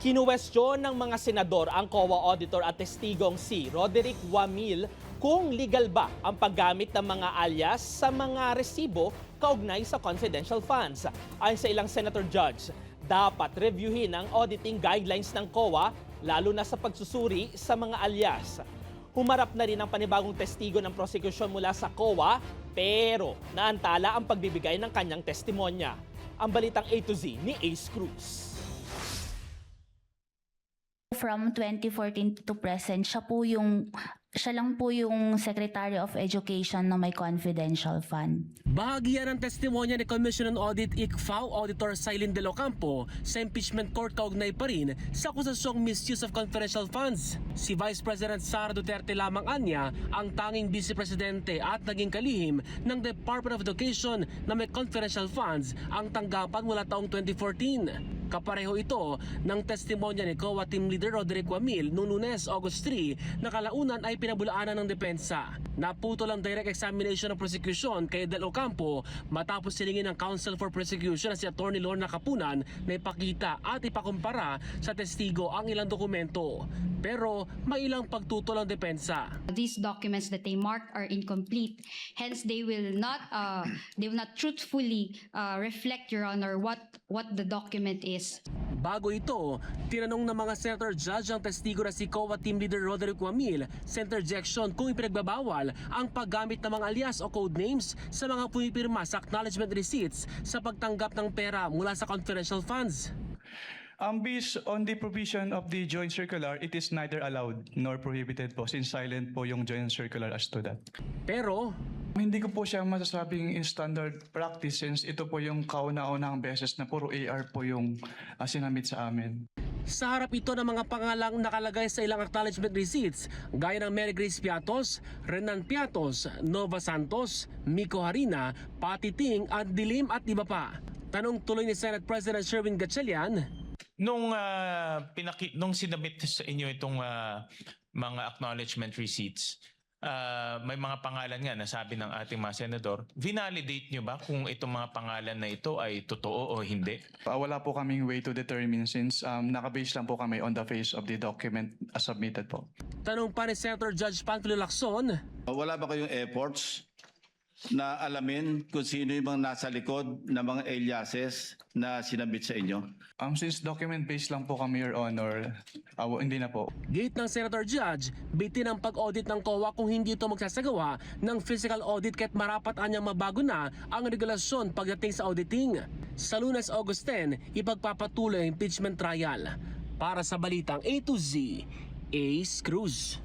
Kinuwestiyon ng mga senador ang COA auditor at testigong si Roderick Wamil kung legal ba ang paggamit ng mga alias sa mga resibo kaugnay sa confidential funds. Ayon sa ilang senator judge, dapat reviewin ang auditing guidelines ng COA lalo na sa pagsusuri sa mga alias. Humarap na rin ang panibagong testigo ng prosekusyon mula sa COA pero naantala ang pagbibigay ng kanyang testimonya. Ang balitang A to Z ni Ace Cruz. From 2014 to present, siya lang po yung Secretary of Education na may confidential fund. Bahagi yan ng testimonya ni Commission on Audit ICFAO Auditor Silene De Locampo sa impeachment court kaugnay pa rin sa akusasyong misuse of confidential funds. Si Vice President Sara Duterte lamang anya ang tanging Vice Presidente at naging kalihim ng Department of Education na may confidential funds ang tanggapan mula taong 2014. Kapareho ito ng testimonya ni COA Team Leader Roderick Wamil noong Lunes, August 3 na kalaunan ay pinabulaanan ng depensa. Naputol ang direct examination ng prosecution kay Del Ocampo matapos silingin ng Counsel for Prosecution na si Atty. Lorna Capunan na ipakita at ipakumpara sa testigo ang ilang dokumento. Pero may ilang pagtutol ang depensa. These documents that they marked are incomplete. Hence, they will not truthfully reflect, Your Honor, what the document is. Bago ito, tinanong ng mga senator judge ang testigo na si COA Team Leader Roderick Wamil sa interjection kung ipinagbabawal ang paggamit ng mga alias o code names sa mga pumipirma sa acknowledgement receipts sa pagtanggap ng pera mula sa confidential funds. Based on the provision of the joint circular, it is neither allowed nor prohibited po since silent po yung joint circular as to that. Pero Hindi ko po siya masasabing in standard practice since ito po yung kauna-unahang beses na puro AR po yung sinamit sa amin. sa harap ito ng mga pangalang nakalagay sa ilang acknowledgement receipts gaya ng Mary Grace Piatos, Renan Piatos, Nova Santos, Miko Harina, Patty Ting at Dilim at iba pa. Tanong tuloy ni Senate President Sherwin Gatchalian. Nung sinabit sa inyo itong mga acknowledgement receipts, may mga pangalan nga na sabi ng ating mga senador, vinalidate nyo ba kung itong mga pangalan na ito ay totoo o hindi? Wala po kaming way to determine since nakabase lang po kami on the face of the document as submitted po. Tanong pa ni Senator Judge Panfilo Lacson. Wala ba kayong efforts na alamin kung sino yung mga nasa likod ng mga aliases na sinabit sa inyo? Since document-based lang po kami, Your Honor, hindi na po. Gate ng Senator Judge, bitin ang pag-audit ng COA kung hindi ito magsasagawa ng physical audit kahit marapat anyang mabago na ang regulasyon pagdating sa auditing. Sa Lunes, August 10, ipagpapatuloy ang impeachment trial. Para sa Balitang A to Z, Ace Cruz.